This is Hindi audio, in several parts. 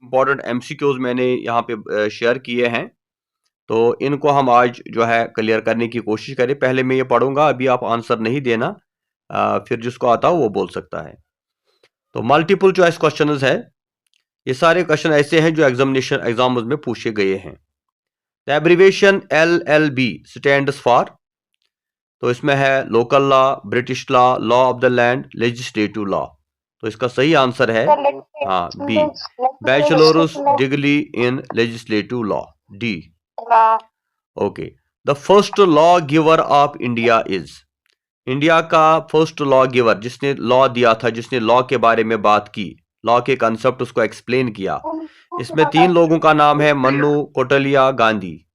इंपॉर्टेंट एमसीक्यूज मैंने यहाँ पे शेयर किए हैं, तो इनको हम आज जो है क्लियर करने की कोशिश करें। पहले मैं ये पढ़ूंगा, अभी आप आंसर नहीं देना, फिर जिसको आता हो वो बोल सकता है। तो मल्टीपल चॉइस क्वेश्चंस है, ये सारे क्वेश्चन ऐसे हैं जो एग्जाम्स में पूछे गए हैं। The abbreviation LLB stands for, तो इसमें है local law, British law, law of the land, legislative law. तो इसका सही आंसर है हाँ B, bachelors degree in legislative law, D. Okay, the first law giver of India is, India का फर्स्ट लॉ गिवर, जिसने लॉ दिया था, जिसने लॉ के बारे में बात की, लॉ के कंसेप्ट उसको एक्सप्लेन किया, इसमें 3 लोगों का नाम है, मन्नू, कौटिल्य, गांधी।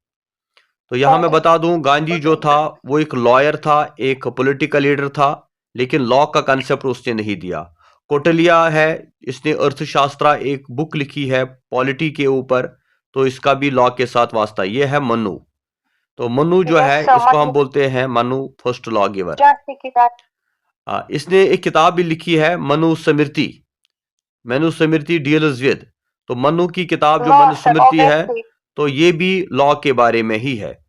तो यहां मैं बता दूं, गांधी जो था वो एक लॉयर था, एक पॉलिटिकल लीडर था, लेकिन लॉ का कंसेप्ट उसने नहीं दिया। कौटिल्य है, इसने अर्थशास्त्र एक बुक लिखी है पॉलिटी के ऊपर, तो इसका भी लॉ के साथ वास्ता। ये है मनु, तो मनु जो है इसको हम बोलते हैं मनु फर्स्ट लॉ गिवर। इसने एक किताब भी लिखी है मनुस्मृति, मनुस्मृति डील्स विद, तो मनु की किताब जो मनुस्मृति है, तो ये भी लॉ के बारे में ही है।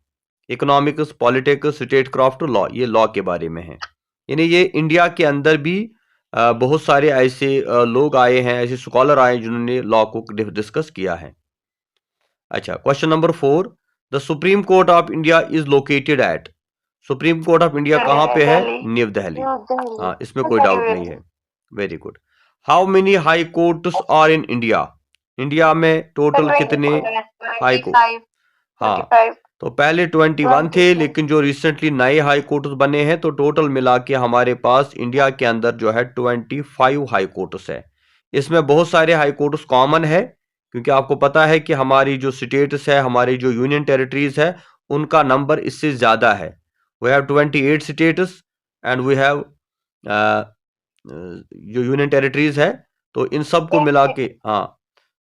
Economics, politics, state craft, law, ये लॉ के बारे में है। यानी ये इंडिया के अंदर भी बहुत सारे ऐसे लोग आए हैं, ऐसे स्कॉलर आए जिन्होंने लॉ को डिस्कस किया है। अच्छा, question number 4, the supreme court of India is located at, supreme court of India कहाँ पे है? न्यू दिल्ली। हाँ, इसमें कोई डाउट नहीं है। Very good. How many high courts are in India, India में टोटल कितने हाई कोर्ट? हाँ, तो पहले 21 थे, लेकिन जो रिसेंटली नए हाई कोर्ट्स बने हैं, तो टोटल मिला के हमारे पास इंडिया के अंदर जो है 25 हाई कोर्ट्स है। इसमें बहुत सारे हाई कोर्ट्स कॉमन है, क्योंकि आपको पता है कि हमारी जो स्टेट्स है, हमारी जो यूनियन टेरिटरीज है, उनका नंबर इससे ज्यादा है। We have 28 states and we have जो यूनियन टेरिटरीज है, तो इन सब को मिला के, हाँ,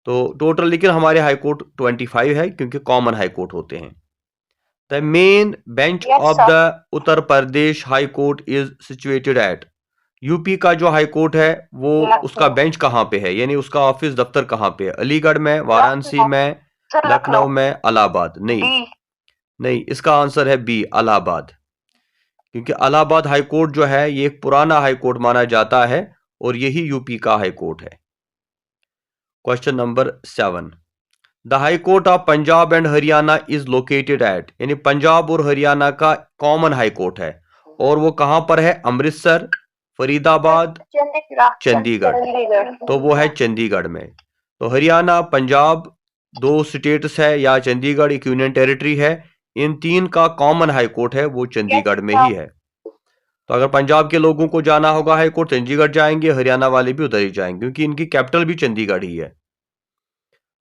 तो टोटल, लेकिन हमारे हाई कोर्ट 25 है, क्योंकि कॉमन हाई कोर्ट होते हैं। The main bench of the Uttar Pradesh high court is situated at, UP का जो हाई कोर्ट है वो उसका बेंच कहाँ पे है, यानी उसका ऑफिस दफ्तर कहाँ पे है? अलीगढ़ में, वाराणसी में, लखनऊ में, इलाहाबाद? नहीं, नहीं, इसका आंसर है बी, इलाहाबाद। क्योंकि इलाहाबाद हाई कोर्ट जो है ये एक पुराना हाई कोर्ट माना जाता है, और यही यूपी का हाई कोर्ट है। Question number 7, the high court of Punjab and Haryana is located eight, यानी पंजाब और हरियाणा का कॉमन हाई कोर्ट है, और वो कहां पर है? अमृतसर, फरीदाबाद, चंडीगढ़, तो वो है चंडीगढ़ में। तो हरियाणा, पंजाब 2 स्टेट्स है, या चंडीगढ़ एक यूनियन टेरिटरी है, इन 3 का कॉमन हाई कोर्ट है वो चंडीगढ़ में ही है। तो अगर पंजाब के लोगों को जाना होगा हाई कोर्ट, चंडीगढ़ जाएंगे, हरियाणा वाले भी उधर ही जाएंगे, क्योंकि इनकी कैपिटल भी चंडीगढ़ ही है।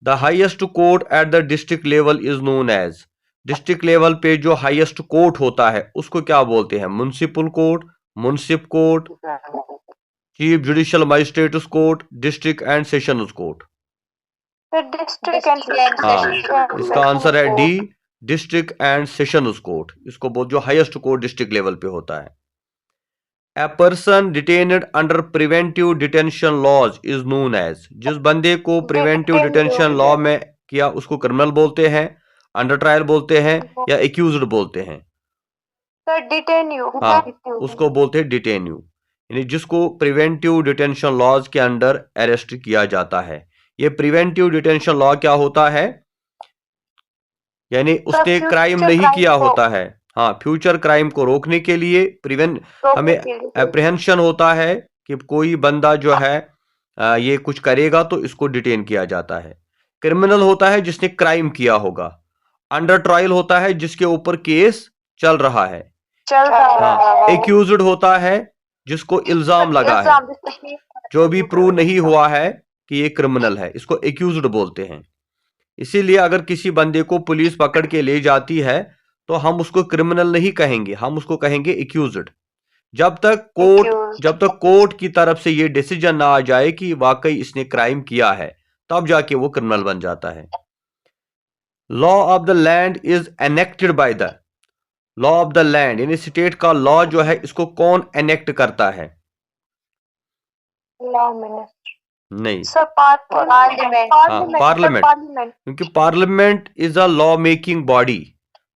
The highest court at the district level is known as, district level पे जो हाईएस्ट कोर्ट होता है उसको क्या बोलते हैं? Municipal court, munsif court, chief judicial magistrates court, district and sessions court? हाँ, इसका आंसर है D, district and sessions court, इसको बोल, जो हाईएस्ट कोर्ट डिस्ट्रिक्ट लेवल पे होता है। A person detained under preventive detention laws is known as, जिस बंदे को प्रिवेंटिव डिटेंशन लॉ में किया उसको क्रिमिनल बोलते हैं, अंडर ट्रायल बोलते हैं, या एक्यूज्ड बोलते हैं? हाँ, उसको बोलते हैं डिटेन्यू, यानी जिसको प्रिवेंटिव डिटेंशन लॉज के अंडर अरेस्ट किया जाता है। ये प्रिवेंटिव डिटेंशन लॉ क्या होता है? यानी उसने क्राइम नहीं किया होता है, हाँ, फ्यूचर क्राइम को रोकने के लिए हमें एप्रीहेंशन होता है कि कोई बंदा जो है ये कुछ करेगा, तो इसको डिटेन किया जाता है। क्रिमिनल होता है जिसने क्राइम किया होगा, अंडर ट्रायल होता है जिसके ऊपर केस चल रहा है, हाँ, एक्यूज्ड होता है जिसको इल्जाम लगा है, जो भी प्रूव नहीं हुआ है कि ये क्रिमिनल है, इसको एक्यूज्ड बोलते हैं। इसीलिए अगर किसी बंदे को पुलिस पकड़ के ले जाती है, तो हम उसको क्रिमिनल नहीं कहेंगे, हम उसको कहेंगे एक्यूज्ड, जब तक कोर्ट की तरफ से ये डिसीजन ना आ जाए कि वाकई इसने क्राइम किया है, तब जाके वो क्रिमिनल बन जाता है। Law of the land is enacted by the, law of the land यानी स्टेट का लॉ जो है, इसको कौन एनेक्ट करता है? नहीं, सर पार्लियामेंट। हाँ पार्लियामेंट, क्योंकि parliament is a law making body,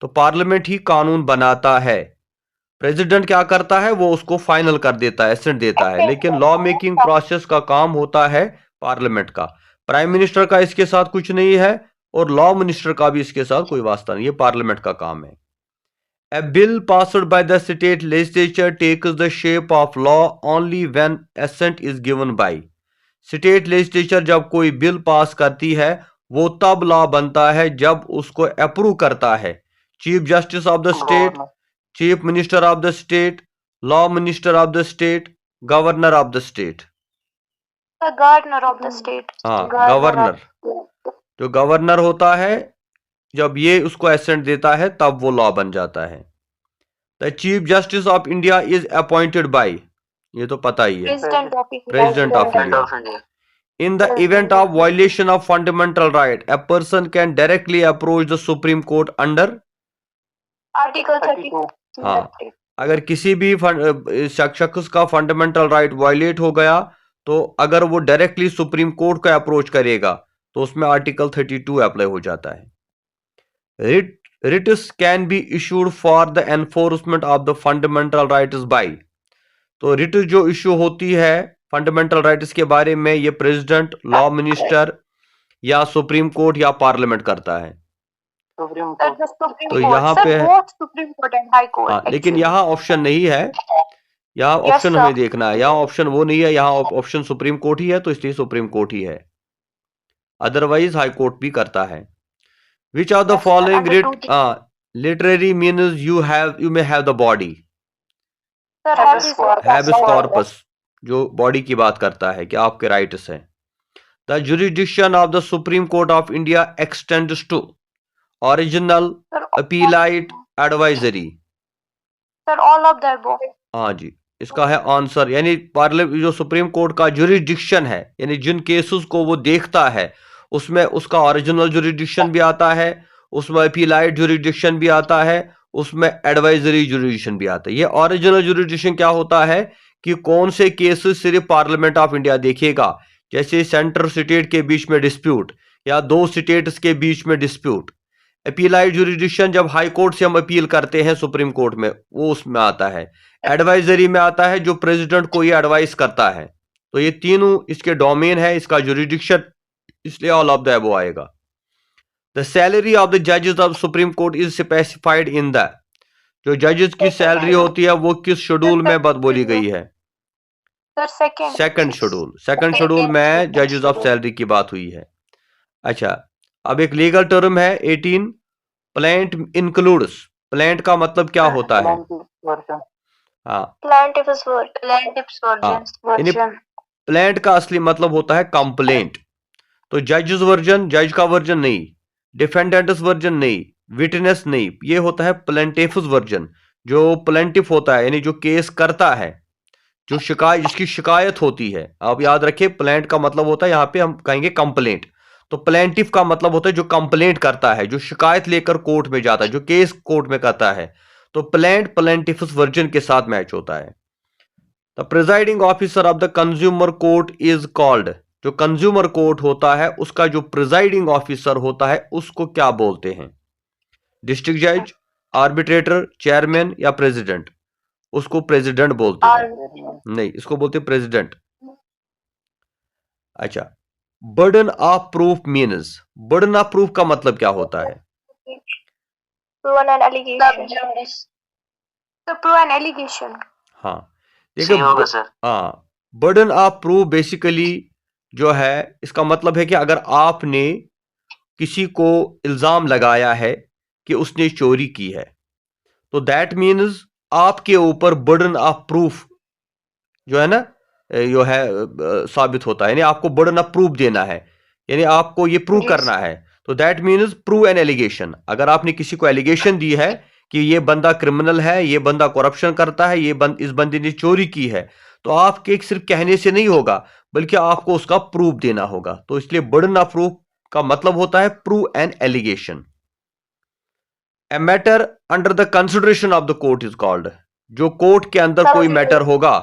तो पार्लियामेंट ही कानून बनाता है। प्रेसिडेंट क्या करता है, वो उसको फाइनल कर देता है, एसेंट देता है, लेकिन लॉ मेकिंग प्रोसेस का काम होता है पार्लियामेंट का। प्राइम मिनिस्टर का इसके साथ कुछ नहीं है और लॉ मिनिस्टर का भी इसके साथ कोई वास्ता नहीं, ये पार्लियामेंट का काम है। A bill passed by the state legislature takes the shape of law only when assent is given by. State legislature जब कोई बिल पास करती है वो तब लॉ बनता है जब उसको अप्रूव करता है chief justice of the state, chief minister of the state, law minister of the state, governor of the state. Governor of the state, हाँ, गवर्नर, जो गवर्नर होता है जब ये उसको एसेंट देता है तब वो लॉ बन जाता है। The chief justice of India is appointed by, ये तो पता ही है, president of India. In the event of violation of fundamental right a person can directly approach the supreme court under article 32। हाँ, अगर किसी भी शख्स का फंडामेंटल राइट वायलेट हो गया तो अगर वो डायरेक्टली सुप्रीम कोर्ट को अप्रोच करेगा तो उसमें आर्टिकल 32 अप्लाई हो जाता है। Writs can be issued for the enforcement of the fundamental rights by, तो रिट जो इशू होती है फंडामेंटल राइट्स के बारे में ये प्रेसिडेंट, लॉ मिनिस्टर या सुप्रीम कोर्ट या पार्लियामेंट करता है। तो यहाँ पे supreme court and high court. हाँ, लेकिन यहाँ ऑप्शन नहीं है, यहाँ ऑप्शन हमें देखना है, यहाँ ऑप्शन वो नहीं है, यहाँ ऑप्शन सुप्रीम कोर्ट ही है, तो इसलिए सुप्रीम कोर्ट ही है, अदरवाइज हाई कोर्ट भी करता है। Which are the following literary means you may have the body, habeas corpus, जो बॉडी की बात करता है कि आपके राइट्स हैं। The jurisdiction of the supreme court of India extends to original, appellate, advisory. Sir all of the above. हाँ जी, इसका है आंसर, यानी पार्लियामेंट जो सुप्रीम कोर्ट का जुरिडिक्शन है, यानी जिन केसेस को वो देखता है उसमें उसका ओरिजिनल जुरिडिक्शन भी आता है, उसमें अपीलाइट जुरिडिक्शन भी आता है, उसमें एडवाइजरी जुरिडिक्शन भी आता है। ये ओरिजिनल जुरिडिक्शन क्या होता है कि कौन से केसेस सिर्फ पार्लियामेंट ऑफ इंडिया देखेगा, जैसे सेंटर स्टेट के बीच में डिस्प्यूट या दो स्टेट्स के बीच में डिस्प्यूट। अपीलाइट जुरिडिक्शन जब हाई कोर्ट से हम अपील करते हैं सुप्रीम कोर्ट में, वो उसमें आता है। एडवाइजरी में आता है जो प्रेसिडेंट को ये एडवाइस करता है। तो ये तीनों इसके डोमेन है, इसका जुरिडिक्शन, इसलिए ऑल ऑफ द अबव आएगा। द सैलरी ऑफ द जजेस of supreme court is specified in the, जो जजेस की सैलरी होती है वो किस शेड्यूल में बोली गई है? सेकंड शेड्यूल, सेकंड शेड्यूल में जजेस ऑफ सैलरी की बात हुई है। अच्छा, अब एक लीगल टर्म है 18, प्लेंट इंक्लूड्स। प्लेंट का मतलब क्या होता है? हाँ, प्लेंट का असली मतलब होता है कंप्लेंट। तो जजेस वर्जन, जज का वर्जन नहीं, डिफेंडेंट्स वर्जन नहीं, विटनेस नहीं, ये होता है प्लेंटिफ्स वर्जन। जो प्लेंटिफ होता है यानी जो केस करता है, जो शिकायत, जिसकी शिकायत होती है, आप याद रखिए प्लेंट का मतलब होता है, यहाँ पे हम कहेंगे कंप्लेंट। तो प्लेंटिफ का मतलब होता है जो कंप्लेंट करता है, जो शिकायत लेकर कोर्ट में जाता है, जो केस कोर्ट में करता है। तो प्लेंट प्लेंटिफ्स वर्जन के साथ मैच होता है। The presiding officer of the consumer court is called, जो कंज्यूमर कोर्ट होता है उसका जो प्रिजाइडिंग ऑफिसर होता है उसको क्या बोलते हैं? डिस्ट्रिक्ट जज, आर्बिट्रेटर, चेयरमैन या प्रेसिडेंट? उसको प्रेसिडेंट बोलते हैं, नहीं, इसको बोलते हैं प्रेसिडेंट। अच्छा, burden of proof means, burden of proof का मतलब क्या होता है? हाँ, देखिए, हाँ, बर्डन ऑफ प्रूफ बेसिकली जो है इसका मतलब है कि अगर आपने किसी को इल्जाम लगाया है कि उसने चोरी की है, तो दैट मीन्स आपके ऊपर बर्डन ऑफ प्रूफ जो है ना, जो है साबित होता है, यानी आपको बर्डन ऑफ प्रूफ देना है, यानी आपको ये प्रूव करना है। तो that means prove an allegation. अगर आपने किसी को एलिगेशन दी है कि ये बंदा क्रिमिनल है, ये बंदा करप्शन करता है, इस बंदे ने चोरी की है, तो आपके सिर्फ कहने से नहीं होगा बल्कि आपको उसका प्रूफ देना होगा। तो इसलिए बर्डन ऑफ प्रूफ का मतलब होता है prove an allegation. A matter under the consideration of the court is called, जो कोर्ट के अंदर कोई मैटर होगा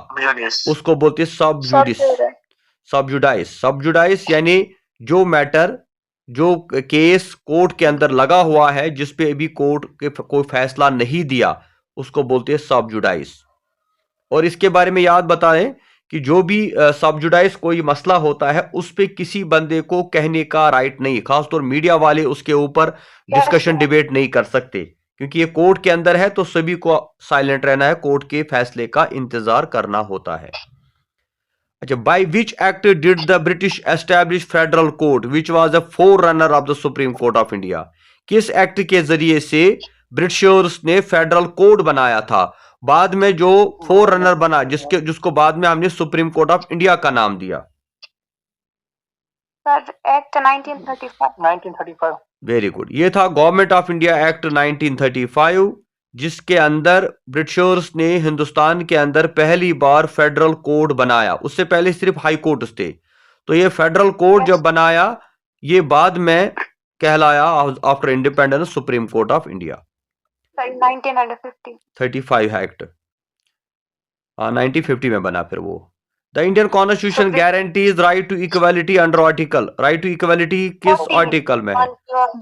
उसको बोलते हैं सब जुडिस। सब जुडाइस, सब जुडाइस यानी जो मैटर, जो केस कोर्ट के अंदर लगा हुआ है जिस पे अभी कोर्ट के कोई फैसला नहीं दिया, उसको बोलते हैं सब जुडाइस। और इसके बारे में याद बताएं कि जो भी सब जुडाइस कोई मसला होता है उस पे किसी बंदे को कहने का राइट नहीं, खासतौर मीडिया वाले उसके ऊपर डिस्कशन डिबेट नहीं कर सकते, क्योंकि ये कोर्ट के अंदर है तो सभी को साइलेंट रहना है, कोर्ट के फैसले का इंतजार करना होता है। अच्छा, by which act did the British establish federal court which was the four runner of the supreme court of India? किस एक्ट के जरिए से ब्रिटिशर्स ने फेडरल कोर्ट बनाया था, बाद में जो फोर रनर बना, जिसको बाद में हमने सुप्रीम कोर्ट ऑफ इंडिया का नाम दिया? Sir act 1935। वेरी गुड, ये था गवर्नमेंट ऑफ इंडिया एक्ट 1935, जिसके अंदर ब्रिटिशर्स ने हिंदुस्तान के अंदर पहली बार फेडरल कोर्ट बनाया। उससे पहले सिर्फ हाई कोर्ट थे, तो ये फेडरल कोर्ट जब बनाया ये बाद में कहलाया after independence supreme court of India. 1935 act 1950 में बना फिर वो। The Indian constitution guarantees right to equality under article, right to equality किस आर्टिकल में है?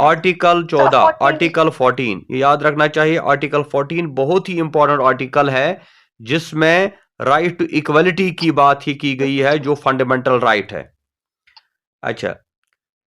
आर्टिकल 14, आर्टिकल 14, ये याद रखना चाहिए। आर्टिकल 14 बहुत ही इंपॉर्टेंट आर्टिकल है जिसमें राइट टू इक्वालिटी की बात ही की गई है, जो फंडामेंटल राइट है। अच्छा,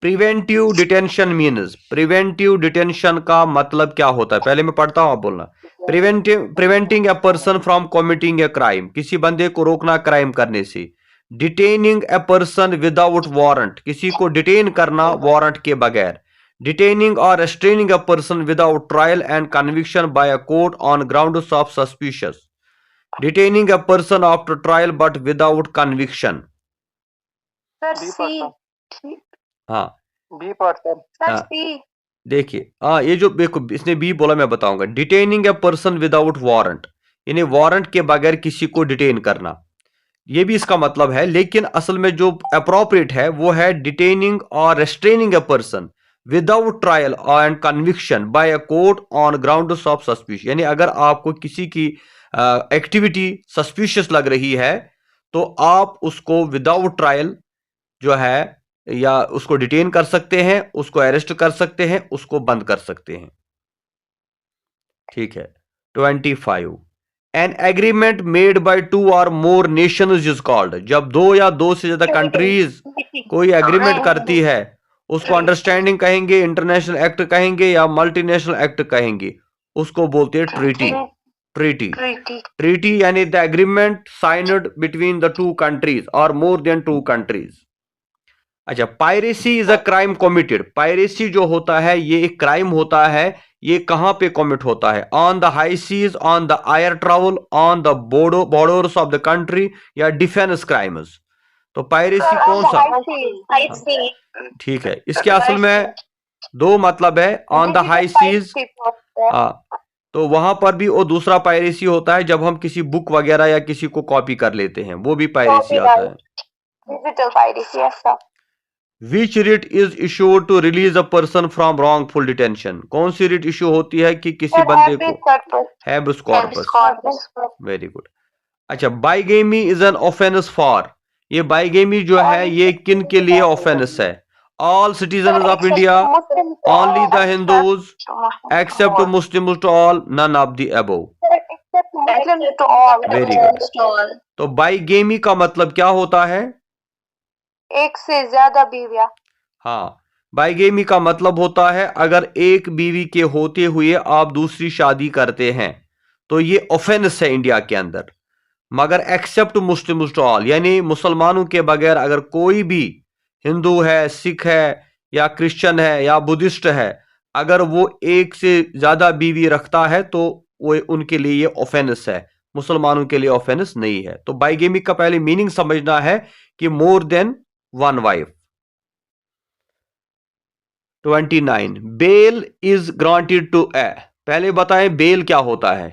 preventive detention means, preventive detention का मतलब क्या होता है? पहले मैं पढ़ता हूं, आप बोलना। Preventing a person from committing a crime, किसी बंदे को रोकना क्राइम करने से। Detaining a person without warrant, किसी को डिटेन करना वारंट के बगैर। डिटेनिंग और restraining a person without trial and conviction by a court on grounds of suspicious. Detaining a person after trial but without conviction. हाँ, बी पर सर। देखिए, हाँ, ये जो देखो इसने बी बोला, मैं बताऊंगा। Detaining a person without warrant, यानी वारंट के बगैर किसी को डिटेन करना, ये भी इसका मतलब है, लेकिन असल में जो अप्रोप्रिएट है वो है डिटेनिंग और restraining a person without trial and conviction by a court on grounds of suspicious. यानी अगर आपको किसी की एक्टिविटी सस्पिशियस लग रही है तो आप उसको विदाउट ट्रायल जो है या उसको डिटेन कर सकते हैं, उसको अरेस्ट कर सकते हैं, उसको बंद कर सकते हैं। ठीक है। 25, एन एग्रीमेंट मेड बाय 2 और मोर नेशंस इज कॉल्ड, जब 2 या 2 से ज्यादा कंट्रीज कोई एग्रीमेंट करती है उसको अंडरस्टैंडिंग कहेंगे, इंटरनेशनल एक्ट कहेंगे या मल्टीनेशनल एक्ट कहेंगे, उसको बोलते हैं ट्रीटी। ट्रीटी यानी the agreement signed between the 2 countries और मोर देन 2 कंट्रीज। अच्छा, piracy is a crime committed, piracy जो होता है ये एक क्राइम होता है, ये कहां पे कमिट होता है? On the high seas, on the air travel, on the borders of the country, या डिफेंस क्राइम्स। तो पायरेसी कौन सा? ठीक है, इसके असल में 2 मतलब है। ऑन द हाई सीज, तो वहां पर भी वो दूसरा पायरेसी होता है जब हम किसी बुक वगैरह या किसी को कॉपी कर लेते हैं, वो भी पायरेसी आता है। डिजिटल पायरेसी ऐसा। Which writ is issued to release a person from wrongful detention? कौन सी रिट इश्यू होती है कि किसी बंदे को? Habeas corpus. Very good. अच्छा, bigamy is an offence for, ये बाइगेमी जो है ये किन के लिए ऑफेंस है? All citizen of India, only the Hindus, except Muslim, to all, none of the above. Very good. तो बाइगेमी का मतलब क्या होता है? एक से ज्यादा बीवियां। हाँ, बाइगेमी का मतलब होता है अगर एक बीवी के होते हुए आप दूसरी शादी करते हैं तो ये ऑफेंस है इंडिया के अंदर। मगर एक्सेप्ट मुस्लिम टू ऑल, यानी मुसलमानों के बगैर अगर कोई भी हिंदू है, सिख है या क्रिश्चियन है या बुद्धिस्ट है, अगर वो एक से ज्यादा बीवी रखता है तो वो उनके लिए ये ऑफेंस है, मुसलमानों के लिए ऑफेंस नहीं है। तो बाइगेमी का पहले मीनिंग समझना है कि more than 1 wife. 29, bail is granted to A, पहले बताएं बेल क्या होता है?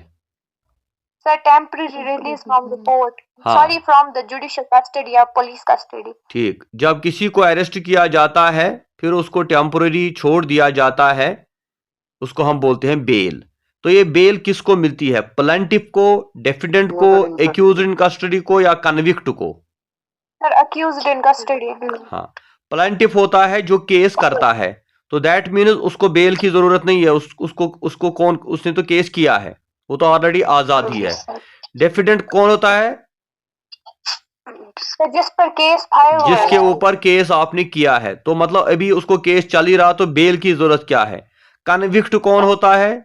Sir temporary release from the court, sorry from the judicial custody या पुलिस कस्टडी। ठीक, जब किसी को अरेस्ट किया जाता है फिर उसको टेम्परेरी छोड़ दिया जाता है, उसको हम बोलते हैं बेल। तो ये बेल किसको मिलती है? प्लेंटिफ को, डिफेंडेंट को, एक्यूज्ड इन कस्टडी को या कन्विक्ट को? Sir accused in custody. हाँ, प्लेंटिफ होता है जो केस करता है, तो दैट मीन्स उसको बेल की जरूरत नहीं है, उसको कौन, उसने तो केस किया है, वो तो ऑलरेडी आजाद ही है। डेफिडेंट कौन होता है? जिस पर केस फाइल, जिसके ऊपर केस आपने किया है, तो मतलब अभी उसको केस चल ही रहा, तो बेल की जरूरत क्या है? कन्विक्ट कौन होता है?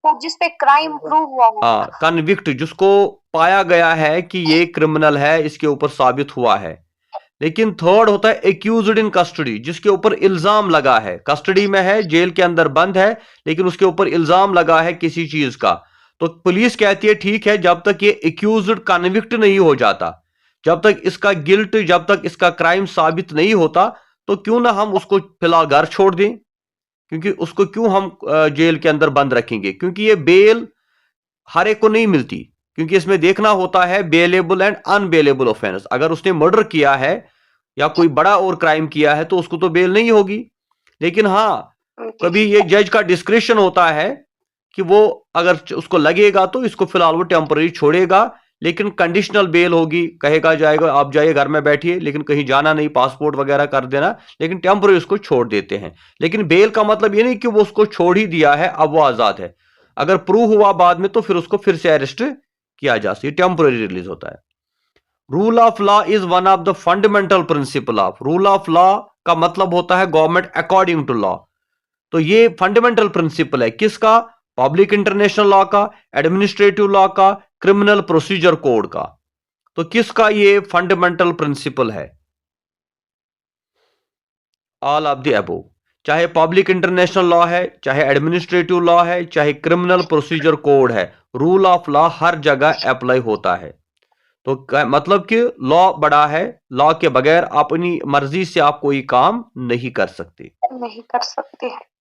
जिस पे क्राइम प्रूव हुआ हो। हाँ, कन्विक्ट जिसको पाया गया है कि ये क्रिमिनल है, इसके ऊपर साबित हुआ है। लेकिन थर्ड होता है एक्यूज्ड इन कस्टडी, जिसके ऊपर इल्जाम लगा है, कस्टडी में है, जेल के अंदर बंद है, लेकिन उसके ऊपर इल्जाम लगा है किसी चीज का, तो पुलिस कहती है ठीक है, जब तक ये एक्यूज्ड कन्विक्ट नहीं हो जाता, जब तक इसका गिल्ट, जब तक इसका क्राइम साबित नहीं होता, तो क्यों ना हम उसको फिलहाल घर छोड़ दें, क्योंकि उसको क्यों हम जेल के अंदर बंद रखेंगे, क्योंकि ये बेल हर एक को नहीं मिलती, क्योंकि इसमें देखना होता है बेलेबल एंड अनबेलेबल ऑफेंस। अगर उसने मर्डर किया है या कोई बड़ा और क्राइम किया है तो उसको तो बेल नहीं होगी। लेकिन हाँ, कभी ये जज का डिस्क्रिप्शन होता है कि वो अगर उसको लगेगा तो इसको फिलहाल वो टेम्पररी छोड़ेगा, लेकिन कंडीशनल बेल होगी, कहेगा जाएगा आप जाइए घर में बैठिए, लेकिन कहीं जाना नहीं, पासपोर्ट वगैरह कर देना, लेकिन टेम्पररी उसको छोड़ देते हैं। लेकिन बेल का मतलब ये नहीं कि वो उसको छोड़ ही दिया है, अब वो आजाद है। अगर प्रूव हुआ बाद में तो फिर उसको फिर से अरेस्ट किया जा सकता है, टेम्पररी रिलीज होता है। Rule of law is one of the fundamental principle of, rule of law का मतलब होता है गवर्नमेंट अकॉर्डिंग टू लॉ। तो ये फंडामेंटल प्रिंसिपल है किसका? पब्लिक इंटरनेशनल लॉ का, एडमिनिस्ट्रेटिव लॉ का, क्रिमिनल प्रोसीजर कोड का। तो किसका ये फंडामेंटल प्रिंसिपल है? All of the above. चाहे पब्लिक इंटरनेशनल लॉ है, चाहे एडमिनिस्ट्रेटिव लॉ है, चाहे क्रिमिनल प्रोसीजर कोड है, रूल ऑफ लॉ हर जगह अप्लाई होता है। तो मतलब कि लॉ बड़ा है, लॉ के बगैर अपनी मर्जी से आप कोई काम नहीं कर सकते,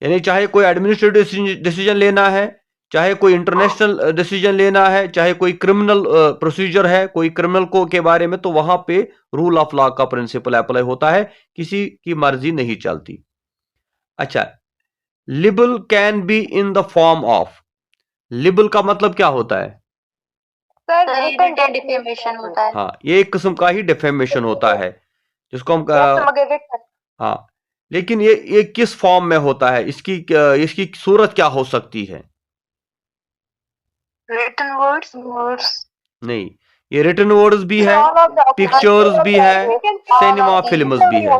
यानी चाहे कोई एडमिनिस्ट्रेटिव डिसीजन लेना है, चाहे कोई इंटरनेशनल डिसीजन लेना है, चाहे कोई क्रिमिनल प्रोसीजर है, कोई क्रिमिनल को के बारे में, तो वहां पे रूल ऑफ लॉ का प्रिंसिपल अप्लाई होता है, किसी की मर्जी नहीं चलती। अच्छा, label can be in the form of, label का मतलब क्या होता है? डिफेमेशन होता है। हाँ, ये एक किस्म का ही डिफेमेशन होता है, जिसको हम हाँ, लेकिन ये किस फॉर्म में होता है, इसकी सूरत क्या हो सकती है? रिटन वर्ड्स नहीं, ये रिटन वर्ड्स भी है, पिक्चर्स भी है, सिनेमा फिल्म्स भी है।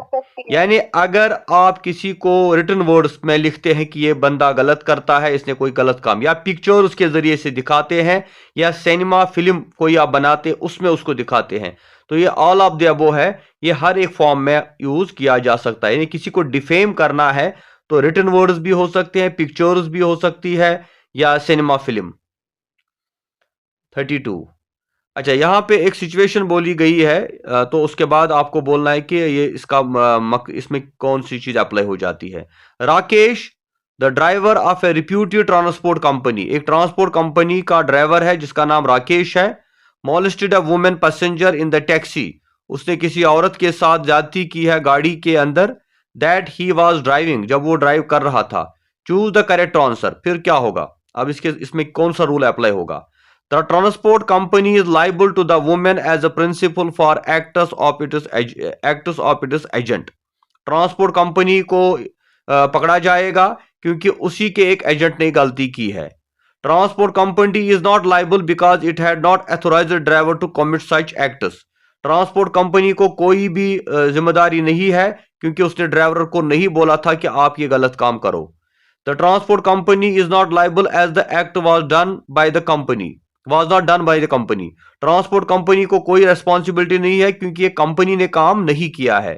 यानी अगर आप किसी को रिटन वर्ड्स में लिखते हैं कि ये बंदा गलत करता है, इसने कोई गलत काम, या पिक्चर्स के जरिए से दिखाते हैं, या सिनेमा फिल्म कोई आप बनाते उसमें उसको दिखाते हैं, तो ये ऑल ऑफ द अबव है, ये हर एक फॉर्म में यूज किया जा सकता है। यानी किसी को डिफेम करना है तो रिटन वर्ड्स भी हो सकते हैं, पिक्चर्स भी हो सकती है, या सिनेमा फिल्म। 32। अच्छा, यहाँ पे एक सिचुएशन बोली गई है, तो उसके बाद आपको बोलना है कि ये इसमें कौन सी चीज अप्लाई हो जाती है। Rakesh the driver of a reputed transport company, एक ट्रांसपोर्ट कंपनी का ड्राइवर है जिसका नाम राकेश है, molested a women passenger in the taxi, उसने किसी औरत के साथ ज्यादती की है गाड़ी के अंदर, दैट ही वाज ड्राइविंग, जब वो ड्राइव कर रहा था। चूज द करेक्ट आंसर, फिर क्या होगा? अब इसमें कौन सा रूल अप्लाई होगा? The transport company is liable to the woman as a principal for acts of its agent. Transport company को पकड़ा जाएगा क्योंकि उसी के एक एजेंट ने गलती की है। Transport company is not liable because it had not authorised driver to commit such acts. Transport company को कोई भी जिम्मेदारी नहीं है क्योंकि उसने ड्राइवर को नहीं बोला था कि आप ये गलत काम करो। The transport company is not liable as the act was done by the company, was not done by the company. Transport company को कोई रेस्पॉन्सिबिलिटी नहीं है क्योंकि ये कंपनी ने काम नहीं किया है।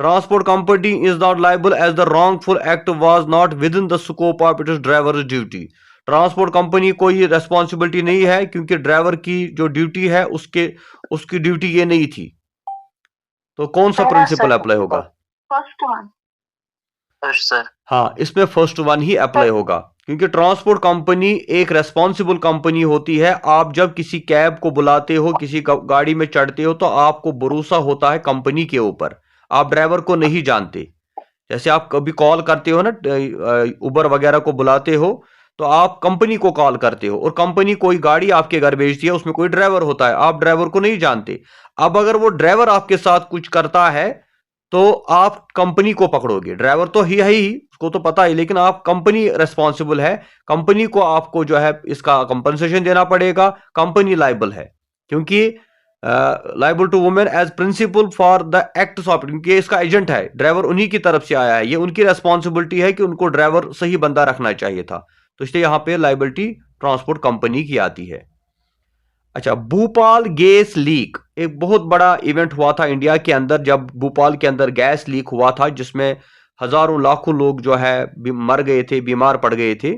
Transport company is not liable as the wrongful act was not within the scope of its driver duty. Transport company कोई रेस्पॉन्सिबिलिटी नहीं है क्योंकि ड्राइवर की जो ड्यूटी है उसकी ड्यूटी ये नहीं थी। तो कौन सा प्रिंसिपल अप्लाई होगा? First one. सर हाँ, इसमें फर्स्ट वन ही अप्लाई होगा क्योंकि ट्रांसपोर्ट कंपनी एक रेस्पॉन्सिबल कंपनी होती है। आप जब किसी कैब को बुलाते हो, किसी गाड़ी में चढ़ते हो, तो आपको भरोसा होता है कंपनी के ऊपर, आप ड्राइवर को नहीं जानते। जैसे आप कभी कॉल करते हो ना, उबर वगैरह को बुलाते हो, तो आप कंपनी को कॉल करते हो और कंपनी कोई गाड़ी आपके घर भेजती है, उसमें कोई ड्राइवर होता है, आप ड्राइवर को नहीं जानते। अब अगर वो ड्राइवर आपके साथ कुछ करता है तो आप कंपनी को पकड़ोगे। ड्राइवर तो ही है ही, उसको तो पता है, लेकिन आप कंपनी रेस्पॉन्सिबल है, कंपनी को आपको जो है इसका कंपनसेशन देना पड़ेगा। कंपनी लाइबल है क्योंकि liable to women as principal for the acts of, क्योंकि इसका एजेंट है, ड्राइवर उन्हीं की तरफ से आया है, ये उनकी रेस्पॉन्सिबिलिटी है कि उनको ड्राइवर सही बंदा रखना चाहिए था, तो इसलिए यहां पे लाइबिलिटी ट्रांसपोर्ट कंपनी की आती है। अच्छा, भोपाल गैस लीक एक बहुत बड़ा इवेंट हुआ था इंडिया के अंदर, जब भोपाल के अंदर गैस लीक हुआ था जिसमें हजारों लाखों लोग जो है मर गए थे, बीमार पड़ गए थे।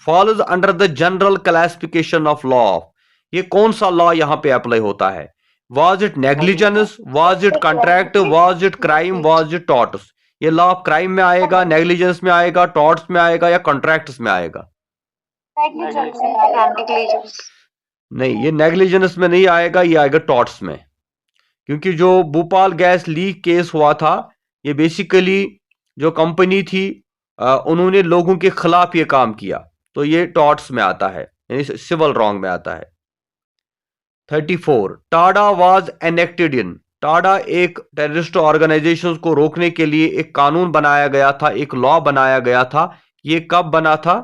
Follows under the general classification of law. ये कौन सा लॉ यहां पे अप्लाई होता है? Was it negligence, was it contract, was it crime, was it torts? ये लॉ क्राइम में आएगा, नेग्लिजेंस में आएगा, टॉर्ट्स में आएगा या कॉन्ट्रैक्ट्स में आएगा? नहीं, ये नेग्लिजेंस में नहीं आएगा, ये आएगा टॉर्ट्स में। क्योंकि जो भोपाल गैस लीक केस हुआ था, ये बेसिकली जो कंपनी थी उन्होंने लोगों के खिलाफ ये काम किया, तो ये टॉर्ट्स में आता है, यानी सिविल रॉन्ग में आता है। 34 टाडा वाज एनेक्टेड इन। टाडा एक टेररिस्ट ऑर्गेनाइजेशन को रोकने के लिए एक कानून बनाया गया था, एक लॉ बनाया गया था। ये कब बना था?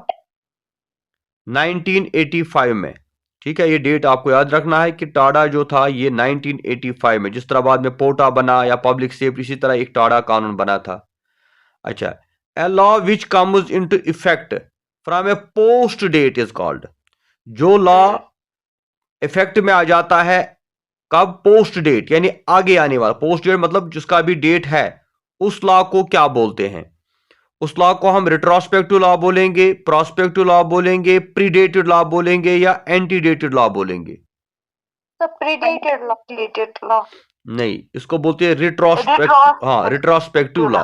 1985 में। ठीक है, ये डेट आपको याद रखना है कि टाडा जो था ये 1985 में, जिस तरह बाद में पोटा बना या पब्लिक सेफ्टी, इसी तरह एक टाडा कानून बना था। अच्छा, a law which comes into effect from a post date is called. जो लॉ इफेक्ट में आ जाता है कब? पोस्ट डेट, यानी आगे आने वाला। पोस्ट डेट मतलब जिसका भी डेट है, उस लॉ को क्या बोलते हैं? उस लॉ को हम रिट्रोस्पेक्टिव लॉ बोलेंगे, प्रोस्पेक्टिव लॉ बोलेंगे, प्रीडेटेड लॉ बोलेंगे या एंटीडेटेड लॉ बोलेंगे? प्रीडेटेड लॉ। नहीं, इसको बोलते हैं रिट्रोस्पेक्टिव। हाँ, रिट्रोस्पेक्टिव लॉ।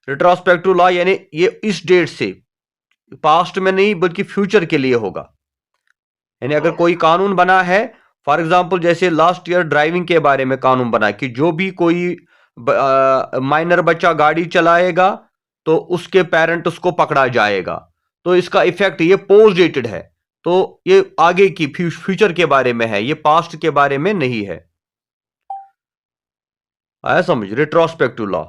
रिट्रोस्पेक्टिव लॉ यानी ये इस डेट से, पास्ट में नहीं बल्कि फ्यूचर के लिए होगा। यानी अगर कोई कानून बना है, फॉर एग्जांपल जैसे लास्ट ईयर ड्राइविंग के बारे में कानून बना कि जो भी कोई माइनर बच्चा गाड़ी चलाएगा तो उसके पेरेंट उसको पकड़ा जाएगा, तो इसका इफेक्ट ये पोस्ट डेटेड है, तो ये आगे की फ्यूचर के बारे में है, ये पास्ट के बारे में नहीं है। आया समझ? Retrospective law.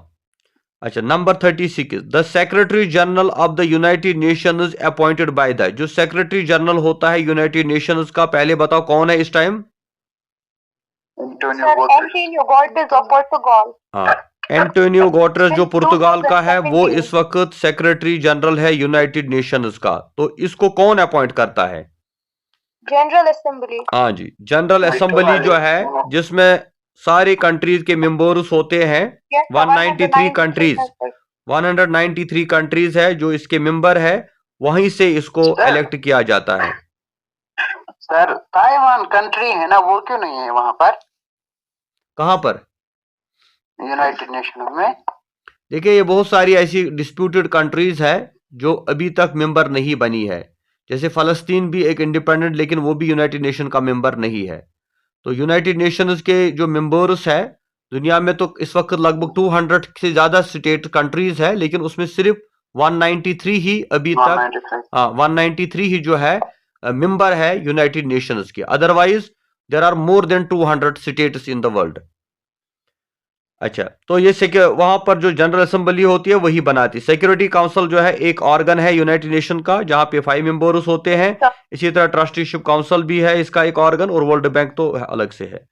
अच्छा, number 36 the secretary general of the United Nations appointed by the. जो सेक्रेटरी जनरल होता है यूनाइटेड नेशंस का, पहले बताओ कौन है इस टाइम? एंटोनियो गुटेरेस ऑफ पुर्तगाल। हाँ, एंटोनियो गुटेरेस जो पुर्तगाल का है, वो इस वक्त सेक्रेटरी जनरल है यूनाइटेड नेशंस का। तो इसको कौन अपॉइंट करता है? General assembly. हाँ जी, जनरल असेंबली जो है जिसमें सारे कंट्रीज के मेंबर्स होते हैं। 193 कंट्रीज, 193 कंट्रीज है जो इसके मेंबर है, वहीं से इसको इलेक्ट किया जाता है। सर, ताइवान कंट्री है ना, वो क्यों नहीं है वहां पर? कहां पर? यूनाइटेड नेशन में। देखिए, ये बहुत सारी ऐसी डिस्प्यूटेड कंट्रीज है जो अभी तक मेंबर नहीं बनी है। जैसे फलस्तीन भी एक इंडिपेंडेंट, लेकिन वो भी यूनाइटेड नेशन का मेंबर नहीं है। तो यूनाइटेड नेशंस के जो मेंबर्स है दुनिया में, तो इस वक्त लगभग 200 से ज्यादा स्टेट कंट्रीज है, लेकिन उसमें सिर्फ 193 ही अभी तक, 193 ही जो है मेंबर है यूनाइटेड नेशंस के। Otherwise there are more than 200 states in the world. अच्छा, तो ये वहां पर जो जनरल असेंबली होती है वही बनाती है। सिक्योरिटी काउंसिल जो है एक ऑर्गन है यूनाइटेड नेशन का, जहां पे 5 मेंबर्स होते हैं। इसी तरह ट्रस्टीशिप काउंसिल भी है इसका एक ऑर्गन, और वर्ल्ड बैंक तो अलग से है।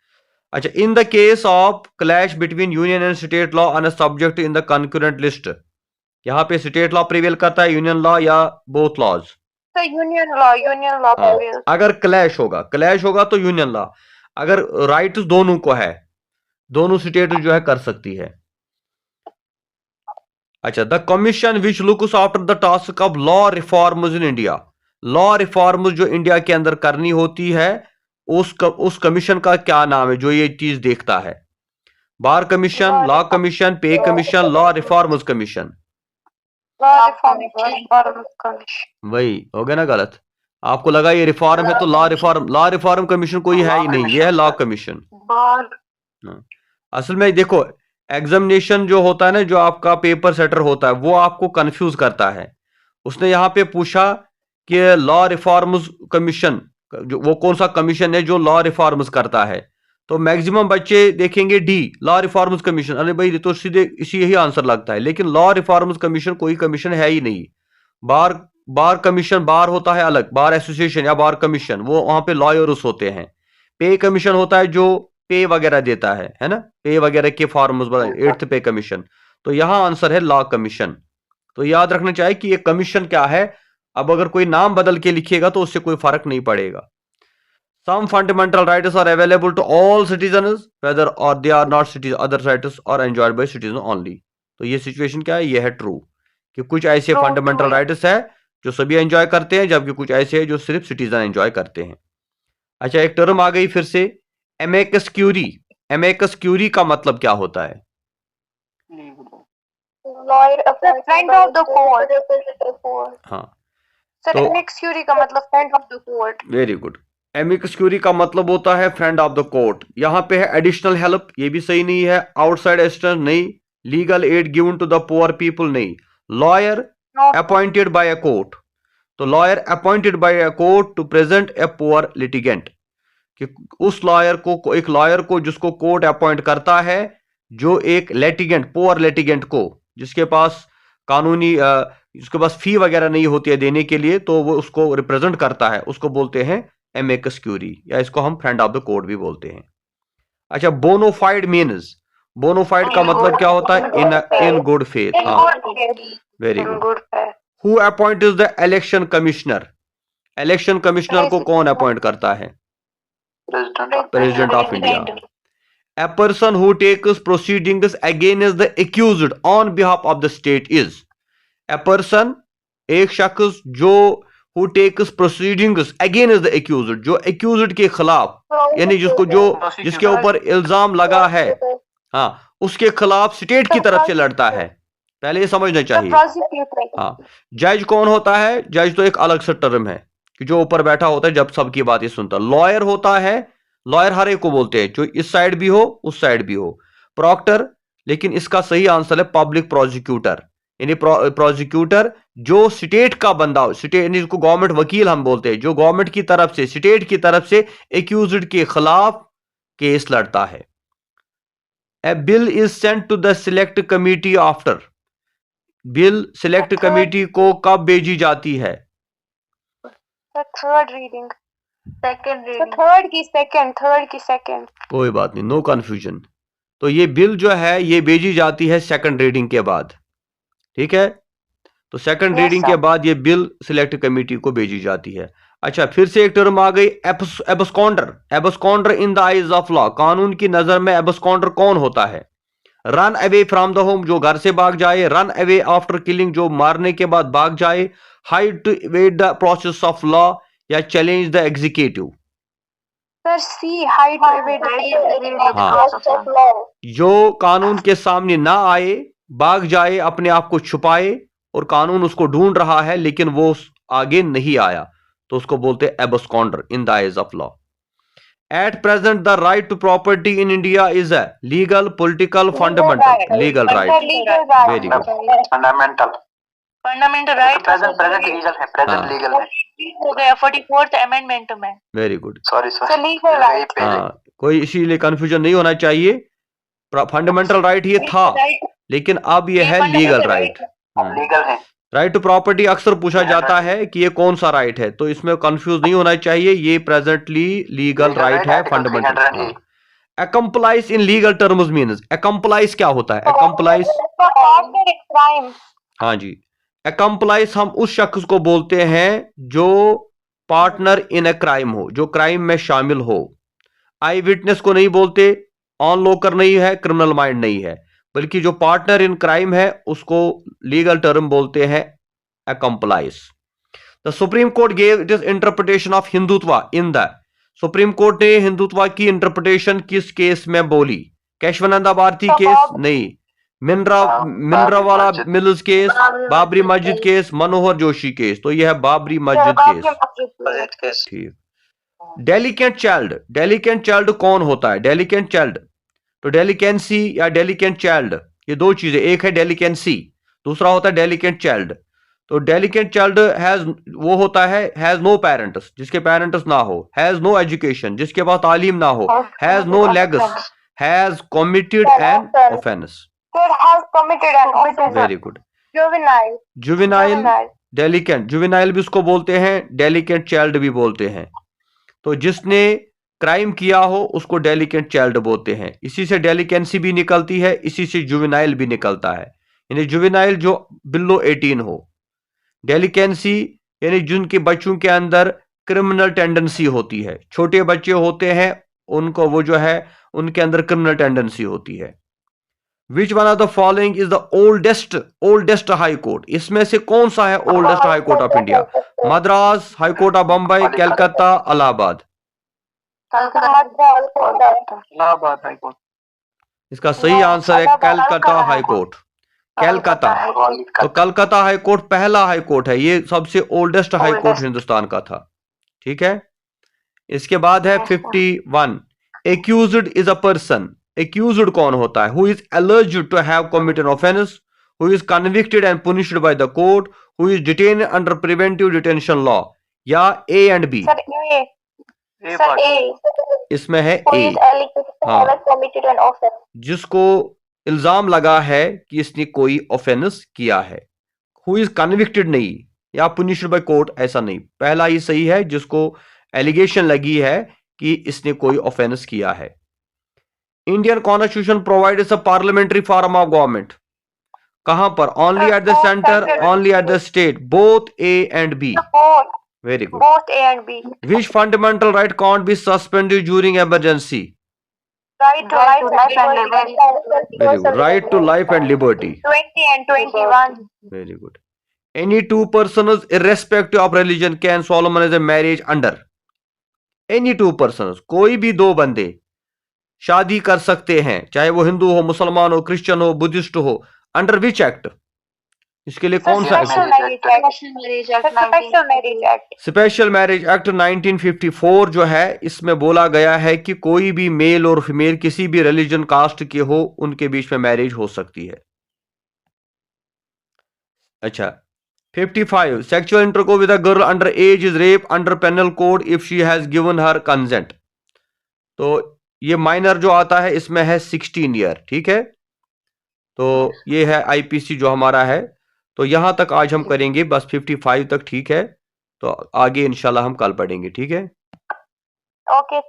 अच्छा, in the case of clash between union and state law on a subject in the concurrent list, यहाँ पे स्टेट लॉ प्रिवेल करता है, यूनियन लॉ या both laws? Union law prevail. अगर क्लैश होगा तो यूनियन लॉ। अगर राइट दोनों को है, दोनों स्टेट जो है कर सकती है। अच्छा, the commission which looks after the task of law reforms in India. Law reforms जो इंडिया के अंदर करनी होती है, उस कमीशन का क्या नाम है जो ये चीज देखता है? बार कमीशन, लॉ कमीशन, पे कमीशन, लॉ रिफॉर्म्स कमीशन। वही हो गया ना गलत? आपको लगा ये रिफॉर्म है तो लॉ रिफॉर्म कमीशन कोई है ही नहीं, ये है लॉ कमीशन। असल में देखो, एग्जामिनेशन जो होता है ना, जो आपका पेपर सेटर होता है, वो आपको कंफ्यूज करता है। उसने यहाँ पे पूछा कि लॉ रिफॉर्म्स कमीशन, जो वो कौन सा कमीशन है जो लॉ रिफॉर्म्स करता है, तो मैक्सिमम बच्चे देखेंगे डी, लॉ रिफॉर्म्स कमीशन। अरे भाई, तो सीधे इसी यही आंसर लगता है, लेकिन लॉ रिफॉर्म्स कमीशन कोई कमीशन है ही नहीं। बार बार कमीशन, बार होता है अलग, बार एसोसिएशन या बार कमीशन, वो वहां पे लॉयर्स होते हैं। पे कमीशन होता है जो पे वगैरह देता है ना, पे वगैरह के फॉर्म्स, 8th पे कमीशन। तो यहां आंसर है लॉ कमीशन। तो याद रखना चाहिए कि ये कमीशन क्या है। अब अगर कोई नाम बदल के लिखिएगा तो उससे कोई फर्क नहीं पड़ेगा। Some fundamental rights are available to all citizens, whether or they are not citizens, other rights are enjoyed by citizens only। तो ये सिचुएशन क्या है, ये है ट्रू, कि कुछ ऐसे फंडामेंटल राइट्स है जो सभी एंजॉय करते हैं, जबकि कुछ ऐसे है जो सिर्फ सिटीजन एंजॉय करते हैं। अच्छा, एक टर्म आ गई फिर से, एमेकस क्यूरी। एमेकस क्यूरी का मतलब क्या होता है? Friend of the court. हाँ, सर एमेकस क्यूरी का मतलब friend of the court. Very good. Amicus curiae का मतलब होता है फ्रेंड ऑफ द कोर्ट। यहां पे है एडिशनल हेल्प, ये भी सही नहीं है। आउटसाइड असिस्टेंस नहीं। Legal aid given to the poor people नहीं। Lawyer appointed by a court, तो lawyer appointed by a court to present a poor litigant, कि उस लॉयर को, एक लॉयर को जिसको कोर्ट अपॉइंट करता है, जो एक लिटिगेंट, पुअर लिटिगेंट को, जिसके पास कानूनी जिसके पास फी वगैरह नहीं होती है देने के लिए, तो वो उसको रिप्रेजेंट करता है, उसको बोलते हैं एमेकस क्यूरी, या इसको हम फ्रेंड ऑफ द कोर्ट भी बोलते हैं। अच्छा, बोनोफाइड मीन्स, बोनोफाइड का मतलब क्या होता है? In good faith. हाँ, very good. Who appoints the election commissioner? Election commissioner को कौन अपॉइंट करता है? President of India. A person who takes proceedings against the accused on behalf of the state is? A person, एक शख्स जो who takes proceedings against the accused, जो accused के खिलाफ, यानी जिसके ऊपर इल्जाम लगा है, हाँ, उसके खिलाफ स्टेट की तरफ से लड़ता है। पहले ये समझना चाहिए। हाँ, जज कौन होता है? जज तो एक अलग सा टर्म है कि जो ऊपर बैठा होता है, जब सबकी बात ही सुनता। लॉयर होता है, लॉयर हर एक को बोलते हैं, जो इस साइड भी हो उस साइड भी हो। प्रॉक्टर, लेकिन इसका सही आंसर है पब्लिक प्रोसिक्यूटर, यानी प्रोसिक्यूटर जो स्टेट का बंदा हो, स्टेट यानी जिसको गवर्नमेंट वकील हम बोलते हैं, जो गवर्नमेंट की तरफ से, स्टेट की तरफ से एक्यूज्ड के खिलाफ केस लड़ता है। A bill is sent to the select committee after. Bill select committee को कब भेजी जाती है? थर्ड रीडिंग, थर्ड की सेकंड। कोई बात नहीं, नो कंफ्यूजन। तो ये बिल जो है ये भेजी जाती है सेकंड रीडिंग के बाद, ठीक है? तो सेकंड रीडिंग के बाद ये बिल सिलेक्ट कमेटी को भेजी जाती है। अच्छा, फिर से एक टर्म आ गई, absconder. Absconder in the eyes of law, कानून की नजर में एब्सकॉन्डर कौन होता है? Run away from the home, जो घर से भाग जाए। रन अवे आफ्टर किलिंग, जो मारने के बाद भाग जाए। Hide to evade the process of law, या challenge the executive. Sir see, hide to evade the process of law, जो कानून के सामने ना आए, भाग जाए, अपने आप को छुपाए, और कानून उसको ढूंढ रहा है लेकिन वो आगे नहीं आया, तो उसको बोलते हैं absconder in the eyes of law. At present the right to property in India is a legal, political, fundamental? Legal right. Very good. Fundamental right present legal है, प्रेजेंट लीगल है, हो गया 44th अमेंडमेंट में। Very good. Sorry legal right. हाँ, कोई इसीलिए कंफ्यूजन नहीं होना चाहिए। फंडामेंटल राइट ये था, लेकिन अब ये है लीगल राइट। लीगल है। राइट टू प्रॉपर्टी अक्सर पूछा जाता है कि ये कौन सा राइट है, तो इसमें कंफ्यूज नहीं होना चाहिए, ये प्रेजेंटली लीगल राइट है, fundamental. Accomplice in legal terms means, accomplice क्या होता है? अकम्प्लाइज, हाँ जी, अकम्प्लाइज हम उस शख्स को बोलते हैं जो पार्टनर इन अ क्राइम हो, जो क्राइम में शामिल हो। आई विटनेस को नहीं बोलते, ऑन लोकर नहीं है, क्रिमिनल माइंड नहीं है, बल्कि जो पार्टनर इन क्राइम है उसको लीगल टर्म बोलते हैं accomplice. The supreme Court gave it is interpretation of Hindutva in the, supreme Court ने हिंदुत्व की इंटरप्रिटेशन किस केस में बोली? केशवानंद भारती केस नहीं, मिनरावाला मिल्स केस, बाबरी मस्जिद केस, मनोहर जोशी केस। तो यह है बाबरी मस्जिद केस। ठीक। डेलिकेंट चाइल्ड, डेलिकेंट चाइल्ड कौन होता है? डेलिकेंट चाइल्ड, तो डेलिकेंसी या डेलिकेंट चाइल्ड, ये दो चीजें, एक है डेलिकेंसी, दूसरा होता है डेलिकेंट चाइल्ड। तो डेलिकेंट चाइल्ड वो होता है हैज नो पेरेंट्स, जिसके पेरेंट्स ना हो, हैज नो एजुकेशन, जिसके पास तालीम ना हो, has no legs, has committed an offence. Very good. Juvenile delinquent, juvenile भी उसको बोलते हैं, डेलिकेंट चाइल्ड भी बोलते हैं। तो जिसने क्राइम किया हो उसको डेलिकेंट चाइल्ड बोलते हैं। इसी से डेलिकेंसी भी निकलती है, इसी से जुवेनाइल भी निकलता है। यानी जुवेनाइल जो बिलो 18 हो, डेलिकेंसी यानी जिनके बच्चों के अंदर क्रिमिनल टेंडेंसी होती है, छोटे बच्चे होते हैं उनको वो जो है उनके अंदर क्रिमिनल टेंडेंसी होती है। Which one of the following is the oldest high court? इसमें से कौन सा है oldest high court of India? Madras, high court of Bombay, Calcutta, Allahabad. इसका सही आंसर है कलकत्ता हाई कोर्ट। कलकत्ता। तो कलकत्ता हाई कोर्ट पहला हाई कोर्ट है, ये सबसे ओल्डेस्ट हाई कोर्ट हिंदुस्तान का था। ठीक है। इसके बाद है 51। Accused is a person. Accused कौन होता है? Who is alleged to have committed offence, who is convicted and punished by the court, who is detain under preventive detention law. या ए एंड बी? इसमें है ए। हाँ, जिसको इल्जाम लगा है कि इसने कोई ऑफेंस किया है। हु इज कन्विक्टेड नहीं, या पुनिश्ड बाय कोर्ट, ऐसा नहीं। पहला ही सही है, जिसको एलिगेशन लगी है कि इसने कोई ऑफेंस किया है। Indian constitution provides a parliamentary form of government. कहां पर? Only at the centre, only at the state, both A and B. Very good. Both A and B. Which fundamental right can't be suspended during emergency? Right to life and liberty. Very good. Right to life and liberty. 20 and 21. Very good. Any two persons irrespective of religion can solemnize a marriage under? Any two persons, कोई भी दो बंदे शादी कर सकते हैं, चाहे वो हिंदू हो, मुसलमान हो, क्रिश्चियन हो, बुद्धिस्ट हो। Under which act? इसके लिए कौन सा? स्पेशल मैरिज एक्ट 1954 जो है, इसमें बोला गया है कि कोई भी मेल और फीमेल किसी भी रिलीजन कास्ट के हो, उनके बीच में मैरिज हो सकती है। अच्छा, 55। Sexual intercourse with a girl under age is rape under penal code if she has given her consent. तो ये माइनर जो आता है इसमें है 16 ईयर। ठीक है। तो ये है आईपीसी जो हमारा है। तो यहां तक आज हम करेंगे, बस 55 तक। ठीक है। तो आगे इंशाल्लाह हम कल पढ़ेंगे। ठीक है। Okay.